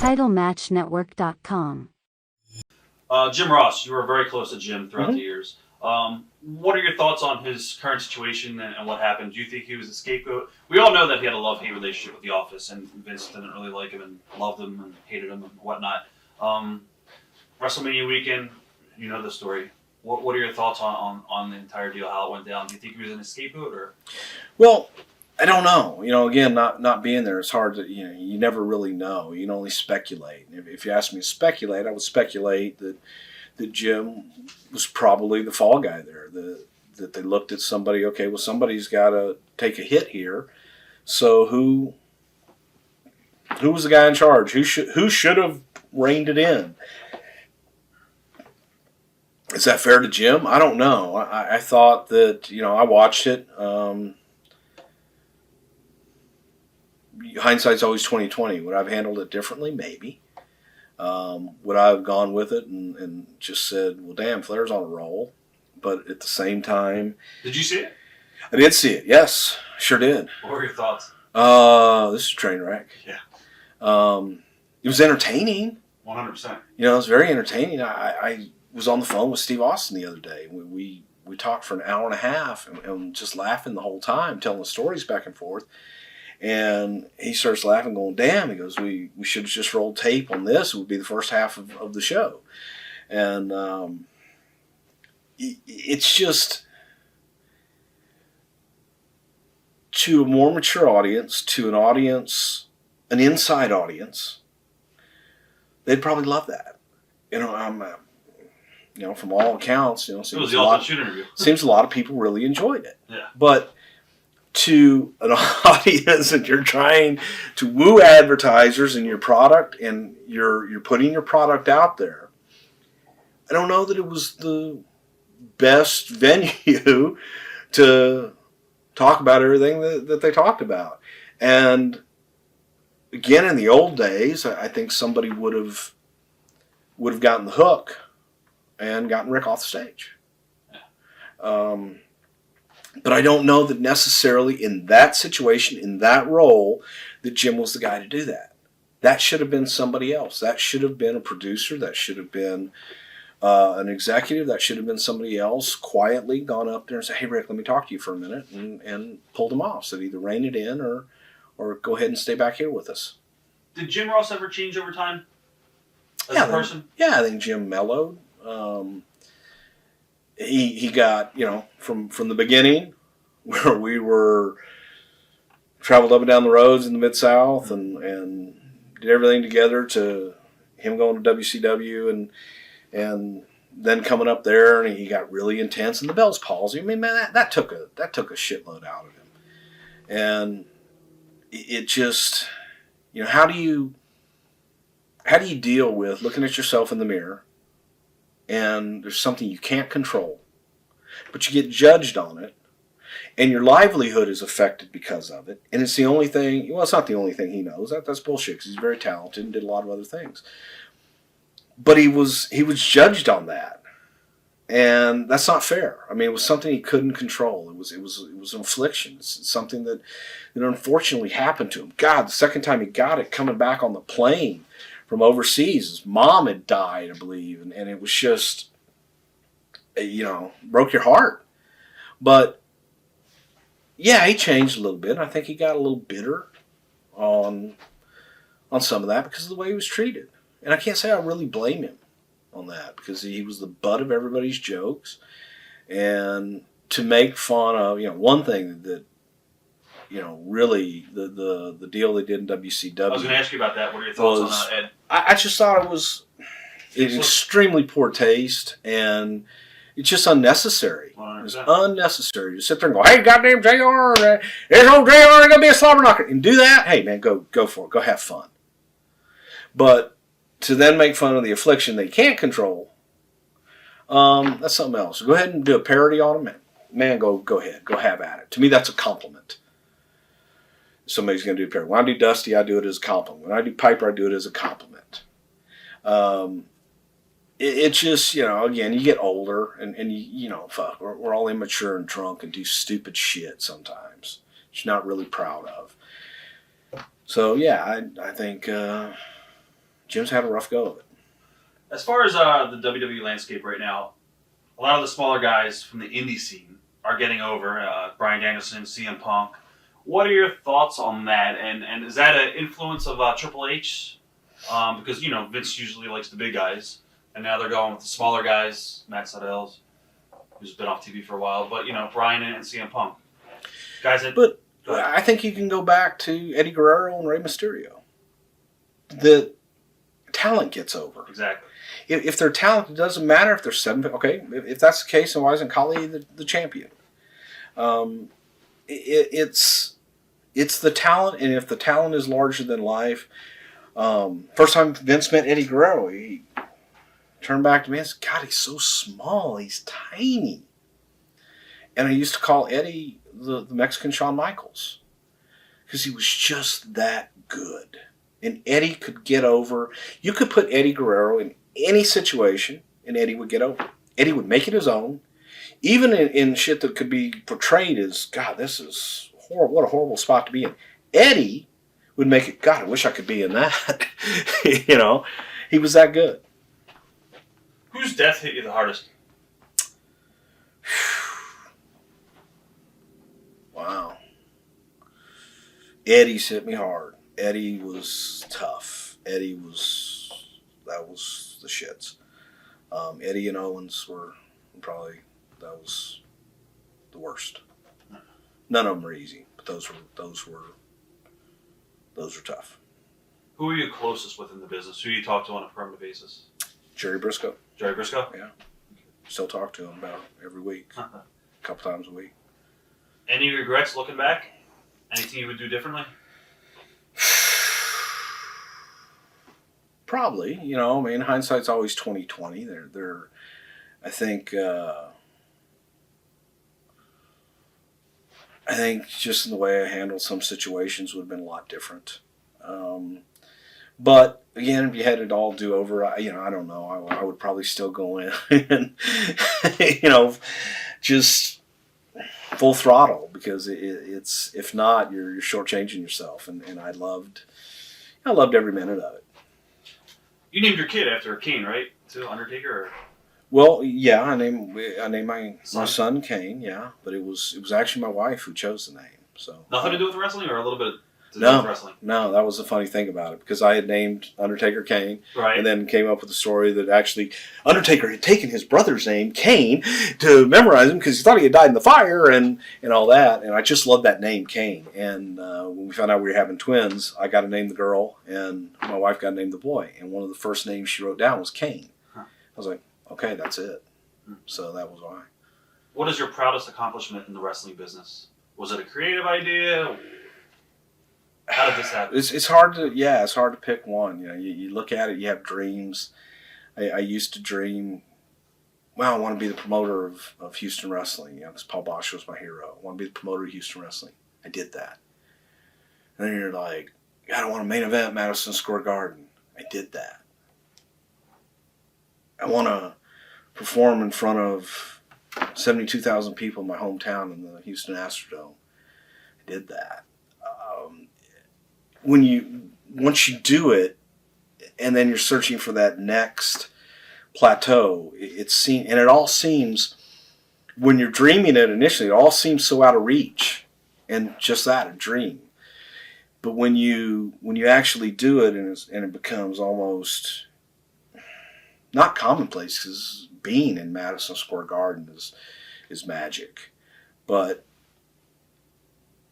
TitleMatchNetwork.com. Jim Ross, you were very close to Jim throughout the years. What are your thoughts on his current situation and what happened? Do you think he was a scapegoat? We all know that he had a love-hate relationship with The Office, and Vince didn't really like him and loved him and hated him and whatnot. WrestleMania weekend, you know the story. What are your thoughts on the entire deal, how it went down? Do you think he was in a scapegoat? Or? Well, I don't know. Again, not being there, it's hard to, you never really know. You can only speculate. If you ask me to speculate, I would speculate that Jim was probably the fall guy there. That they looked at somebody, okay, well, somebody's got to take a hit here. So who was the guy in charge? Who should have reined it in? Is that fair to Jim? I don't know. I thought that, I watched it. Hindsight's always 20/20. Would I have handled it differently? Maybe. Would I have gone with it and just said, well, damn, Flair's on a roll? But at the same time... Did you see it? I did see it, yes. Sure did. What were your thoughts? This is a train wreck. Yeah. It was entertaining. 100%. It was very entertaining. I was on the phone with Steve Austin the other day. We talked for an hour and a half and just laughing the whole time, telling the stories back and forth. And he starts laughing, going, damn, he goes, we should have just rolled tape on this. It would be the first half of the show. And it's just, to a more mature audience, to an inside audience, they'd probably love that. From all accounts, it was the ultimate shoot interview. Seems a lot of people really enjoyed it. Yeah. But to an audience that you're trying to woo advertisers in your product and you're putting your product out there, I don't know that it was the best venue to talk about everything that they talked about. And again, in the old days, I think somebody would have gotten the hook and gotten Rick off the stage. But I don't know that necessarily in that situation, in that role, that Jim was the guy to do that. That should have been somebody else. That should have been a producer. That should have been an executive. That should have been somebody else quietly gone up there and said, hey, Rick, let me talk to you for a minute, and pulled him off. Said either rein it in or go ahead and stay back here with us. Did Jim Ross ever change over time as a person? I think Jim mellowed. He got, from the beginning, where we were traveled up and down the roads in the Mid-South and did everything together, to him going to WCW and then coming up there, and he got really intense, and the Bell's palsy. I mean, man, that took a shitload out of him. And it just, how do you deal with looking at yourself in the mirror and there's something you can't control, but you get judged on it, and your livelihood is affected because of it, and it's the only thing, well, it's not the only thing he knows. That's bullshit, because he's very talented and did a lot of other things. But he was judged on that, and that's not fair. I mean, it was something he couldn't control. It was an affliction. It's something that unfortunately happened to him. God, the second time he got it, coming back on the plane from overseas, his mom had died, I believe, and it was just, broke your heart. But yeah, he changed a little bit. I think he got a little bitter on some of that because of the way he was treated. And I can't say I really blame him on that, because he was the butt of everybody's jokes. And to make fun of, one thing that, really the deal they did in WCW. I was going to ask you about that. What are your thoughts on that, Ed? I just thought it was in extremely poor taste, and it's just unnecessary. 100%. It's unnecessary to sit there and go, hey, goddamn JR, there's old JR going to be a slobber knocker. And do that, hey, man, go for it. Go have fun. But to then make fun of the affliction they can't control, that's something else. Go ahead and do a parody on them. Man, go ahead. Go have at it. To me, that's a compliment. Somebody's going to do a parody. When I do Dusty, I do it as a compliment. When I do Piper, I do it as a compliment. It's just, again, you get older, and fuck, we're all immature and drunk and do stupid shit sometimes, which you're not really proud of. So, yeah, I think Jim's had a rough go of it. As far as the WWE landscape right now, a lot of the smaller guys from the indie scene are getting over. Bryan Danielson, CM Punk. What are your thoughts on that? And is that an influence of Triple H? Because, Vince usually likes the big guys. And now they're going with the smaller guys. Matt Sydal, who's been off TV for a while. But, Bryan and CM Punk. Guys that... But I think you can go back to Eddie Guerrero and Rey Mysterio. The talent gets over. Exactly. If they're talented, it doesn't matter if they're 7. Okay, if that's the case, then why isn't Khali the champion? It's the talent, and if the talent is larger than life, first time Vince met Eddie Guerrero, he turned back to me and said, "God, he's so small, he's tiny." And I used to call Eddie the Mexican Shawn Michaels because he was just that good. And Eddie could get over. You could put Eddie Guerrero in any situation, and Eddie would get over. Eddie would make it his own. Even in shit that could be portrayed as, God, this is horrible. What a horrible spot to be in. Eddie would make it, God, I wish I could be in that. He was that good. Whose death hit you the hardest? Wow. Eddie's hit me hard. Eddie was tough. That was the shits. Eddie and Owens were probably, that was the worst. None of them were easy, but those were tough. Who are you closest with in the business? Who do you talk to on a permanent basis? Jerry Briscoe. Jerry Briscoe? Yeah. Still talk to him about every week. A couple times a week. Any regrets looking back? Anything you would do differently? Probably, hindsight's always 20/20. I think just in the way I handled some situations would have been a lot different. But again, if you had it all do over, I don't know. I would probably still go in and, just full throttle because it's if not, you're shortchanging yourself. And I loved every minute of it. You named your kid after Kane, right? To Undertaker? Or? Well, yeah, I named my son Kane, yeah, but it was actually my wife who chose the name. So nothing to do with wrestling, or a little bit to do with wrestling? No, that was the funny thing about it because I had named Undertaker Kane, right, and then came up with the story that actually Undertaker had taken his brother's name Kane to memorize him because he thought he had died in the fire and all that, and I just loved that name Kane. And when we found out we were having twins, I got to name the girl, and my wife got to name the boy, and one of the first names she wrote down was Kane. I was like, okay, that's it. So that was why. What is your proudest accomplishment in the wrestling business? Was it a creative idea? How did this happen? It's hard to pick one. You look at it, you have dreams. I used to dream, I want to be the promoter of Houston wrestling, because Paul Bosch was my hero. I want to be the promoter of Houston wrestling. I did that. And then you're like, God, I want a main event Madison Square Garden. I did that. I want to perform in front of 72,000 people in my hometown in the Houston Astrodome. I did that. Once you do it, and then you're searching for that next plateau, it all seems, when you're dreaming it initially, it all seems so out of reach, and just that, a dream. But when you actually do it, and it becomes almost not commonplace, because being in Madison Square Garden is magic, but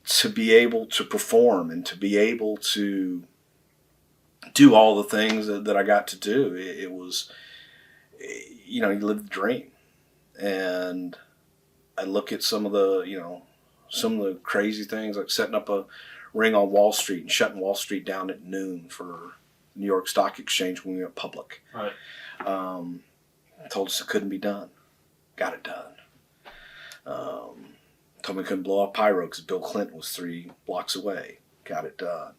to be able to perform and to be able to do all the things that I got to do, it was, you live the dream. And I look at some of the crazy things, like setting up a ring on Wall Street and shutting Wall Street down at noon for New York Stock Exchange when we went public. Right. Told us it couldn't be done. Got it done. Told me we couldn't blow up pyro because Bill Clinton was 3 blocks away. Got it done.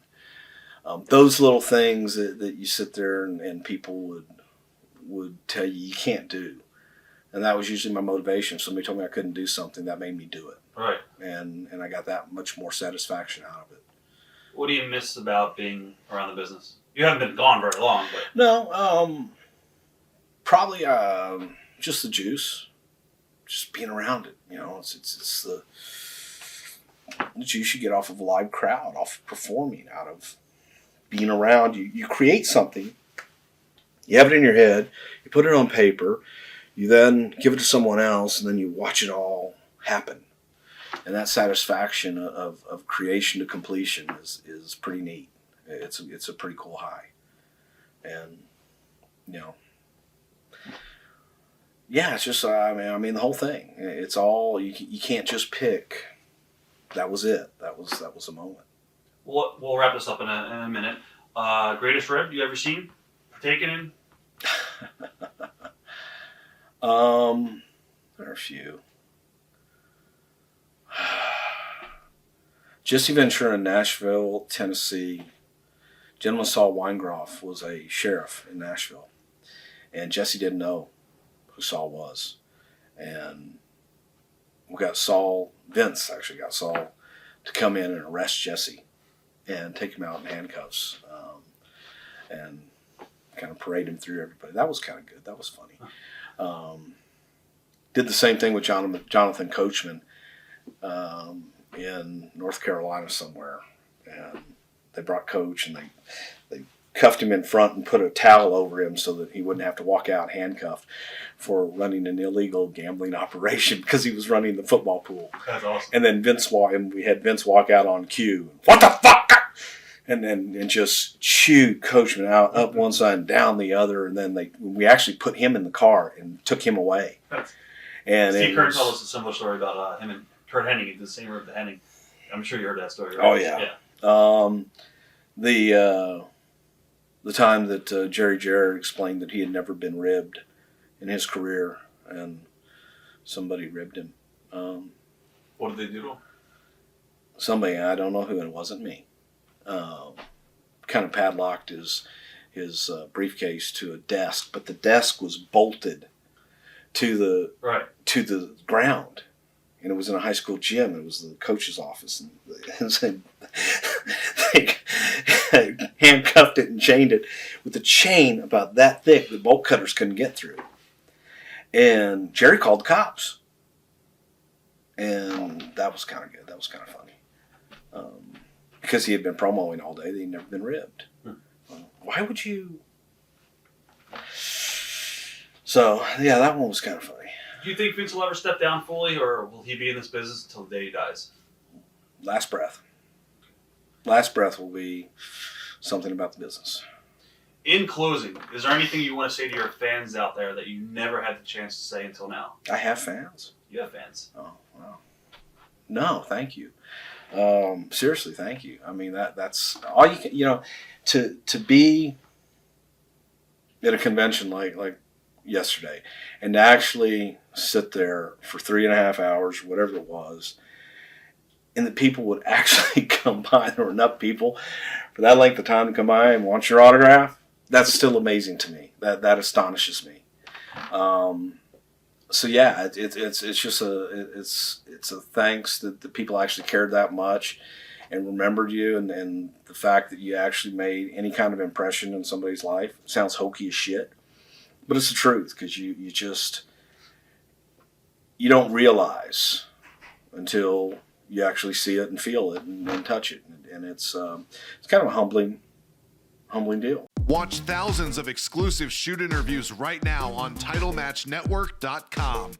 Those little things that you sit there and people would tell you can't do. And that was usually my motivation. If somebody told me I couldn't do something, that made me do it. Right. And I got that much more satisfaction out of it. What do you miss about being around the business? You haven't been gone very long, but No, probably just the juice, just being around it. It's the juice you get off of a live crowd, off of performing, out of being around. You create something, you have it in your head, you put it on paper, you then give it to someone else, and then you watch it all happen. And that satisfaction of creation to completion is pretty neat. It's a pretty cool high. And, yeah, it's just, I mean, the whole thing. It's all, you can't just pick. That was it. That was a moment. we'll wrap this up in a minute. Greatest rib you ever seen? Partaken in? There are a few. Jesse Ventura in Nashville, Tennessee. Gentleman Saul Weingroff was a sheriff in Nashville. And Jesse didn't know who Saul was. And we got Vince actually got Saul to come in and arrest Jesse and take him out in handcuffs. And kind of parade him through everybody. That was kind of good. That was funny. Did the same thing with Jonathan Coachman in North Carolina somewhere. And they brought Coach and they cuffed him in front and put a towel over him so that he wouldn't have to walk out handcuffed for running an illegal gambling operation because he was running the football pool. That's awesome. And then we had Vince walk out on cue. What the fuck? And just chewed Coachman out up one side and down the other. And then we actually put him in the car and took him away. And Steve Kerr told us a similar story about him and Kurt Hennig. He did the same rib to Hennig. I'm sure you heard that story, right? Oh, yeah. The time that Jerry Jarrett explained that he had never been ribbed in his career, and somebody ribbed him. What did they do to him? Somebody, I don't know who, and it wasn't me. Kind of padlocked his briefcase to a desk, but the desk was bolted to the ground. And it was in a high school gym. It was the coach's office. And they handcuffed it and chained it with a chain about that thick that bolt cutters couldn't get through. And Jerry called the cops. And that was kind of good. That was kind of funny. Because he had been promoting all day that he'd never been ribbed. Why would you? So, yeah, that one was kind of funny. Do you think Vince will ever step down fully, or will he be in this business until the day he dies? Last breath. Last breath will be something about the business. In closing, is there anything you want to say to your fans out there that you never had the chance to say until now? I have fans. You have fans. Oh, wow. No, thank you. Seriously, thank you. I mean, that's all you can, to be at a convention like yesterday and to actually sit there for 3.5 hours, whatever it was, and the people would actually come by. There were enough people for that length of time to come by and want your autograph. That's still amazing to me. That astonishes me. So yeah, it's just it's a thanks that the people actually cared that much and remembered you, and the fact that you actually made any kind of impression in somebody's life. It sounds hokey as shit, but it's the truth, because you don't realize until you actually see it and feel it and touch it, and it's kind of a humbling deal. Watch thousands of exclusive shoot interviews right now on TitleMatchNetwork.com.